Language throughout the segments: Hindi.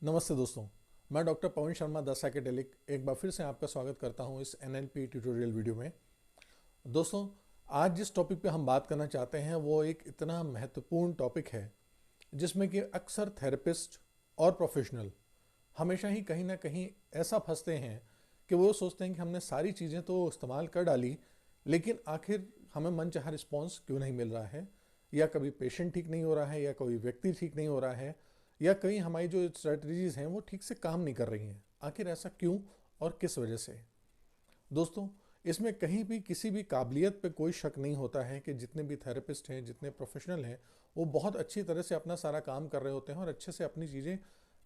नमस्ते दोस्तों, मैं doctor Pawan Sharma the psychedelic एक बार फिर से आपका स्वागत करता हूं इस एनएलपी ट्यूटोरियल वीडियो में। दोस्तों, आज जिस टॉपिक पे हम बात करना चाहते हैं वो एक इतना महत्वपूर्ण टॉपिक है जिसमें कि अक्सर थेरेपिस्ट और प्रोफेशनल हमेशा ही कहीं ना कहीं ऐसा फंसते हैं कि वो सोचते हैं कि हमने सारी चीज़ें तो इस्तेमाल कर डाली, लेकिन आखिर हमें मनचाहा रिस्पॉन्स क्यों नहीं मिल रहा है, या कभी पेशेंट ठीक नहीं हो रहा है, या कोई व्यक्ति ठीक नहीं हो रहा है, या कहीं हमारी जो स्ट्रेटजीज हैं वो ठीक से काम नहीं कर रही हैं। आखिर ऐसा क्यों और किस वजह से? दोस्तों, इसमें कहीं भी किसी भी काबिलियत पे कोई शक नहीं होता है कि जितने भी थेरेपिस्ट हैं, जितने प्रोफेशनल हैं, वो बहुत अच्छी तरह से अपना सारा काम कर रहे होते हैं और अच्छे से अपनी चीज़ें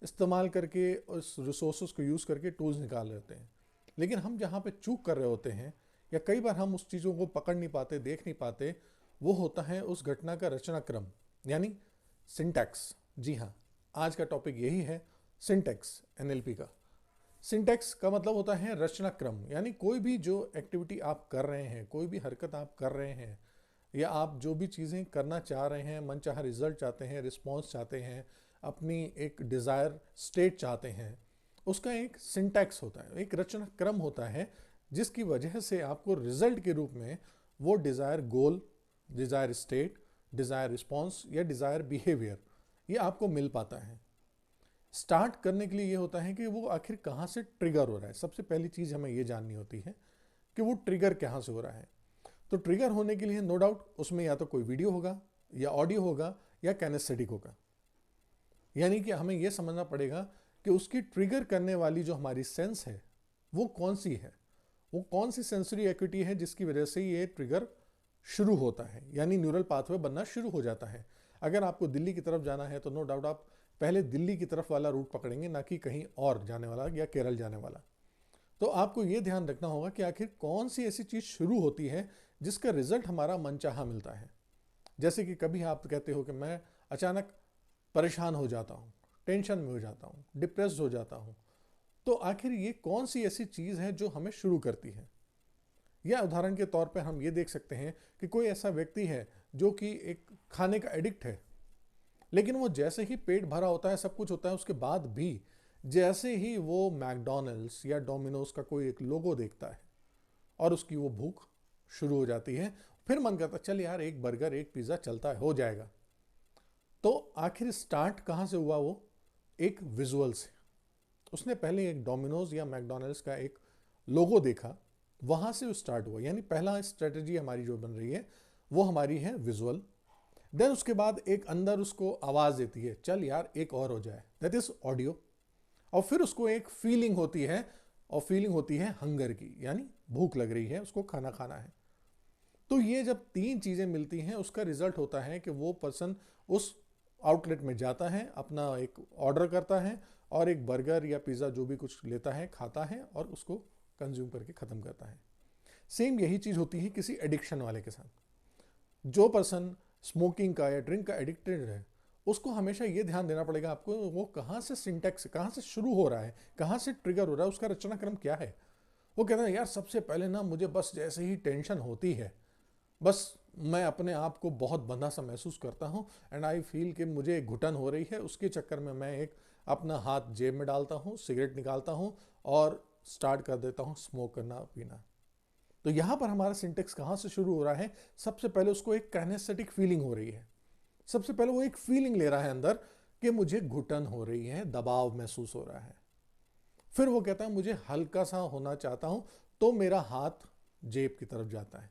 इस्तेमाल करके उस रिसोर्स को यूज़ करके टूल्स निकाल रहे होते हैं। लेकिन हम जहाँ पे चूक कर रहे होते हैं या कई बार हम उस चीज़ों को पकड़ नहीं पाते, देख नहीं पाते, वो होता है उस घटना का रचनाक्रम, यानी सिंटैक्स। जी हाँ, आज का टॉपिक यही है, सिंटैक्स एनएलपी का। सिंटैक्स का मतलब होता है रचनाक्रम, यानी कोई भी जो एक्टिविटी आप कर रहे हैं, कोई भी हरकत आप कर रहे हैं, या आप जो भी चीज़ें करना चाह रहे हैं, मनचाहा रिजल्ट चाहते हैं, रिस्पॉन्स चाहते हैं, अपनी एक डिज़ायर स्टेट चाहते हैं, उसका एक सिंटैक्स होता है, एक रचनाक्रम होता है, जिसकी वजह से आपको रिजल्ट के रूप में वो डिज़ायर गोल, डिज़ायर स्टेट, डिज़ायर रिस्पॉन्स या डिज़ायर बिहेवियर ये आपको मिल पाता है। स्टार्ट करने के लिए ये होता है कि वो आखिर कहाँ से ट्रिगर हो रहा है। सबसे पहली चीज़ हमें ये जाननी होती है कि वो ट्रिगर कहाँ से हो रहा है। तो ट्रिगर होने के लिए नो डाउट उसमें या तो कोई वीडियो होगा, या ऑडियो होगा, या कैनेस्थेटिक होगा। यानी कि हमें यह समझना पड़ेगा कि उसकी ट्रिगर करने वाली जो हमारी सेंस है वो कौन सी है, वो कौन सी सेंसरी एक्विटी है जिसकी वजह से ये ट्रिगर शुरू होता है, यानी न्यूरल पाथवे बनना शुरू हो जाता है। अगर आपको दिल्ली की तरफ जाना है तो नो डाउट आप पहले दिल्ली की तरफ वाला रूट पकड़ेंगे, ना कि कहीं और जाने वाला या केरल जाने वाला। तो आपको ये ध्यान रखना होगा कि आखिर कौन सी ऐसी चीज़ शुरू होती है जिसका रिजल्ट हमारा मनचाहा मिलता है। जैसे कि कभी आप कहते हो कि मैं अचानक परेशान हो जाता हूँ, टेंशन में हो जाता हूँ, डिप्रेस्ड हो जाता हूँ। तो आखिर ये कौन सी ऐसी चीज़ है जो हमें शुरू करती है? या उदाहरण के तौर पे हम ये देख सकते हैं कि कोई ऐसा व्यक्ति है जो कि एक खाने का एडिक्ट है, लेकिन वो जैसे ही पेट भरा होता है, सब कुछ होता है, उसके बाद भी जैसे ही वो मैकडॉनल्ड्स या डोमिनोज का कोई एक लोगो देखता है और उसकी वो भूख शुरू हो जाती है, फिर मन करता चल यार एक बर्गर एक पिज़्ज़ा चलता है, हो जाएगा। तो आखिर स्टार्ट कहाँ से हुआ? वो एक विजुअल से। उसने पहले एक डोमिनोज या मैकडॉनल्ड्स का एक लोगो देखा, वहां से स्टार्ट हुआ। यानी पहला स्ट्रेटजी हमारी जो बन रही है वो हमारी है विजुअल। देन उसके बाद एक अंदर उसको आवाज देती है चल यार एक और हो जाए, दैट इज ऑडियो। और फिर उसको एक फीलिंग होती है, और फीलिंग होती है हंगर की, यानी भूख लग रही है, उसको खाना खाना है। तो ये जब तीन चीजें मिलती हैं उसका रिजल्ट होता है कि वो पर्सन उस आउटलेट में जाता है, अपना एक ऑर्डर करता है और एक बर्गर या पिज़्ज़ा जो भी कुछ लेता है, खाता है और उसको कंज्यूम करके ख़त्म करता है। सेम यही चीज़ होती है किसी एडिक्शन वाले के साथ। जो पर्सन स्मोकिंग का या ड्रिंक का एडिक्टेड है, उसको हमेशा ये ध्यान देना पड़ेगा आपको वो कहाँ से सिंटेक्स, कहाँ से शुरू हो रहा है, कहाँ से ट्रिगर हो रहा है, उसका रचनाक्रम क्या है। वो कहता है यार सबसे पहले ना मुझे बस जैसे ही टेंशन होती है, बस मैं अपने आप को बहुत बंधा सा महसूस करता हूँ एंड आई फील कि मुझे घुटन हो रही है, उसके चक्कर में मैं एक अपना हाथ जेब में डालता हूँ, सिगरेट निकालता हूँ और स्टार्ट कर देता हूँ स्मोक करना पीना। तो यहाँ पर हमारा सिंटेक्स कहाँ से शुरू हो रहा है? सबसे पहले उसको एक काइनेस्थेटिक फीलिंग हो रही है। सबसे पहले वो एक फीलिंग ले रहा है अंदर कि मुझे घुटन हो रही है, दबाव महसूस हो रहा है। फिर वो कहता है मुझे हल्का सा होना चाहता हूं, तो मेरा हाथ जेब की तरफ जाता है।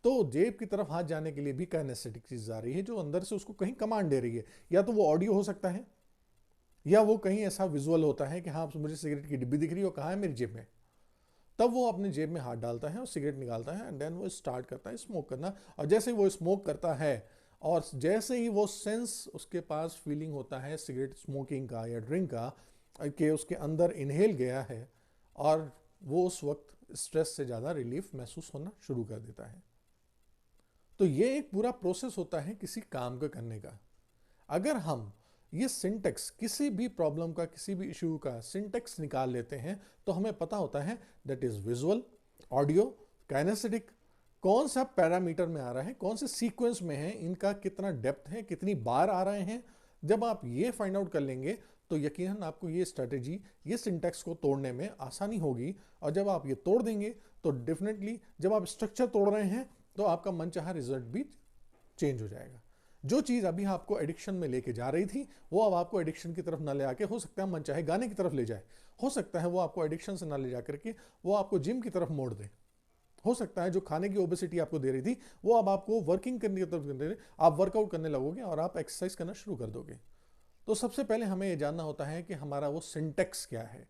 तो जेब की तरफ हाथ जाने के लिए भी काइनेस्थेटिक चीज आ रही है जो अंदर से उसको कहीं कमांड दे रही है। या तो वो ऑडियो हो सकता है, या वो कहीं ऐसा विजुअल होता है कि हाँ मुझे सिगरेट की डिब्बी दिख रही है और कहाँ है? मेरी जेब में। तब वो अपने जेब में हाथ डालता है और सिगरेट निकालता है एंड देन वो स्टार्ट करता है स्मोक करना। और जैसे ही वो स्मोक करता है और जैसे ही वो सेंस उसके पास फीलिंग होता है सिगरेट स्मोकिंग का या ड्रिंक का कि उसके अंदर इनहेल गया है, और वो उस वक्त स्ट्रेस से ज़्यादा रिलीफ महसूस होना शुरू कर देता है। तो ये एक पूरा प्रोसेस होता है किसी काम को करने का। अगर हम ये सिंटेक्स, किसी भी प्रॉब्लम का, किसी भी इशू का सिंटेक्स निकाल लेते हैं तो हमें पता होता है that is visual, audio, kinesthetic, कौन सा पैरामीटर में आ रहा है, कौन से सीक्वेंस में है, इनका कितना डेप्थ है, कितनी बार आ रहे हैं, जब आप ये फाइंड आउट कर लेंगे तो यकीनन आपको ये स्ट्रेटेजी, ये सिंटैक्स को तोड़ने में आसानी होगी। और जब आप ये तोड़ देंगे तो डेफिनेटली जब आप स्ट्रक्चर तोड़ रहे हैं तो आपका मनचाहा रिजल्ट भी चेंज हो जाएगा। जो चीज अभी आपको एडिक्शन में लेके जा रही थी वो अब आपको एडिक्शन की तरफ ना ले आके हो सकता है मनचाहे गाने की तरफ ले जाए, हो सकता है वो आपको एडिक्शन से ना ले जाकर के वो आपको जिम की तरफ मोड़ दे, हो सकता है जो खाने की ओबेसिटी आपको दे रही थी वो अब आपको वर्किंग करने की तरफ दे रही, आप वर्कआउट करने लगोगे और आप एक्सरसाइज करना शुरू कर दोगे। तो सबसे पहले हमें यह जानना होता है कि हमारा वो सिंटेक्स क्या है।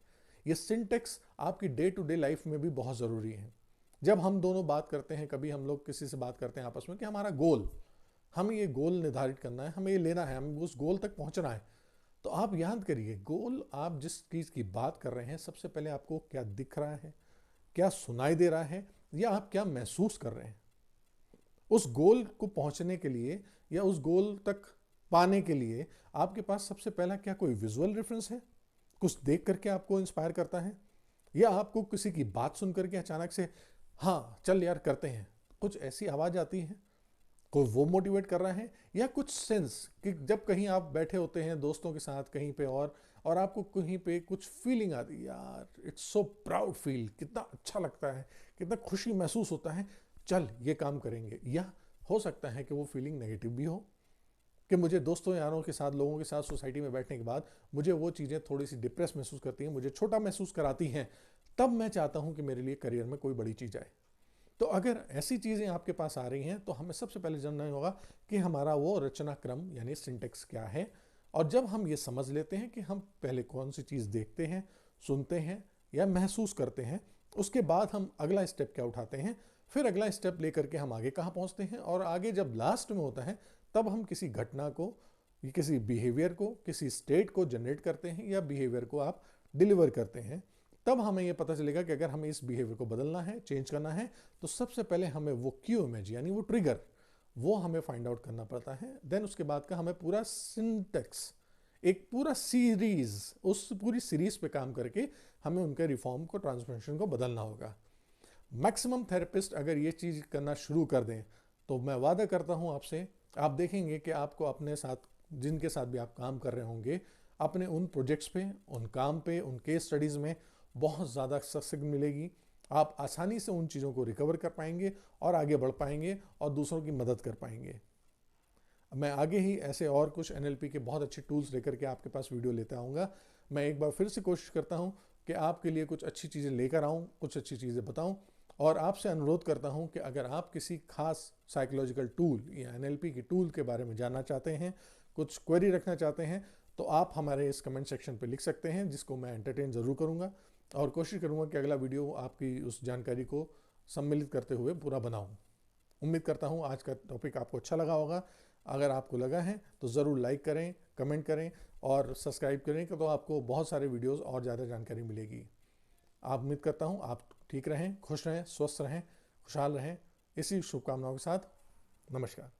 ये सिंटेक्स आपकी डे टू डे लाइफ में भी बहुत ज़रूरी है। जब हम दोनों बात करते हैं, कभी हम लोग किसी से बात करते हैं आपस में कि हमारा गोल, हमें ये गोल निर्धारित करना है, हमें ये लेना है, हमें उस गोल तक पहुंचना है, तो आप याद करिए गोल, आप जिस चीज़ की बात कर रहे हैं सबसे पहले आपको क्या दिख रहा है, क्या सुनाई दे रहा है, या आप क्या महसूस कर रहे हैं। उस गोल को पहुंचने के लिए या उस गोल तक पाने के लिए आपके पास सबसे पहला क्या कोई विजुअल रेफरेंस है, कुछ देख करके आपको इंस्पायर करता है, या आपको किसी की बात सुन करके अचानक से हाँ चल यार करते हैं, कुछ ऐसी आवाज आती है, कोई वो मोटिवेट कर रहा है, या कुछ सेंस कि जब कहीं आप बैठे होते हैं दोस्तों के साथ कहीं पे और आपको कहीं पे कुछ फीलिंग आती है, यार इट्स सो प्राउड फील, कितना अच्छा लगता है, कितना खुशी महसूस होता है, चल ये काम करेंगे। या हो सकता है कि वो फीलिंग नेगेटिव भी हो कि मुझे दोस्तों यारों के साथ, लोगों के साथ सोसाइटी में बैठने के बाद मुझे वो चीज़ें थोड़ी सी डिप्रेस महसूस करती हैं, मुझे छोटा महसूस कराती हैं, तब मैं चाहता हूं कि मेरे लिए करियर में कोई बड़ी चीज़ आए। तो अगर ऐसी चीज़ें आपके पास आ रही हैं तो हमें सबसे पहले जानना होगा कि हमारा वो रचना क्रम यानी सिंटेक्स क्या है। और जब हम ये समझ लेते हैं कि हम पहले कौन सी चीज़ देखते हैं, सुनते हैं या महसूस करते हैं, उसके बाद हम अगला स्टेप क्या उठाते हैं, फिर अगला स्टेप लेकर के हम आगे कहाँ पहुँचते हैं, और आगे जब लास्ट में होता है तब हम किसी घटना को, किसी बिहेवियर को, किसी स्टेट को जनरेट करते हैं या बिहेवियर को आप डिलीवर करते हैं। तब हमें यह पता चलेगा कि अगर हमें इस बिहेवियर को बदलना है, चेंज करना है, तो सबसे पहले हमें वो क्यू इमेज यानी वो ट्रिगर, वो हमें फाइंड आउट करना पड़ता है। देन उसके बाद का हमें पूरा सिंटेक्स, एक पूरा सीरीज, उस पूरी सीरीज पे काम करके हमें उनके रिफॉर्म को, ट्रांसफॉर्मेशन को बदलना होगा। मैक्सिमम थेरेपिस्ट अगर ये चीज करना शुरू कर दें तो मैं वादा करता हूं आपसे, आप देखेंगे कि आपको अपने साथ, जिनके साथ भी आप काम कर रहे होंगे, अपने उन प्रोजेक्ट्स पे, उन काम पे, उन केस स्टडीज़ में बहुत ज़्यादा सक्सेस मिलेगी। आप आसानी से उन चीज़ों को रिकवर कर पाएंगे और आगे बढ़ पाएंगे और दूसरों की मदद कर पाएंगे। मैं आगे ही ऐसे और कुछ NLP के बहुत अच्छे टूल्स लेकर के आपके पास वीडियो लेते आऊँगा। मैं एक बार फिर से कोशिश करता हूँ कि आपके लिए कुछ अच्छी चीज़ें लेकर आऊँ, कुछ अच्छी चीज़ें बताऊँ, और आपसे अनुरोध करता हूं कि अगर आप किसी खास साइकोलॉजिकल टूल या NLP की टूल के बारे में जानना चाहते हैं, कुछ क्वेरी रखना चाहते हैं, तो आप हमारे इस कमेंट सेक्शन पे लिख सकते हैं, जिसको मैं एंटरटेन ज़रूर करूंगा और कोशिश करूंगा कि अगला वीडियो आपकी उस जानकारी को सम्मिलित करते हुए पूरा बनाऊं। उम्मीद करता हूं आज का टॉपिक आपको अच्छा लगा होगा। अगर आपको लगा है तो ज़रूर लाइक करें, कमेंट करें और सब्सक्राइब करें, तो आपको बहुत सारे वीडियोज़ और ज़्यादा जानकारी मिलेगी। आप, उम्मीद करता हूँ आप ठीक रहें, खुश रहें, स्वस्थ रहें, खुशहाल रहें। इसी शुभकामनाओं के साथ नमस्कार।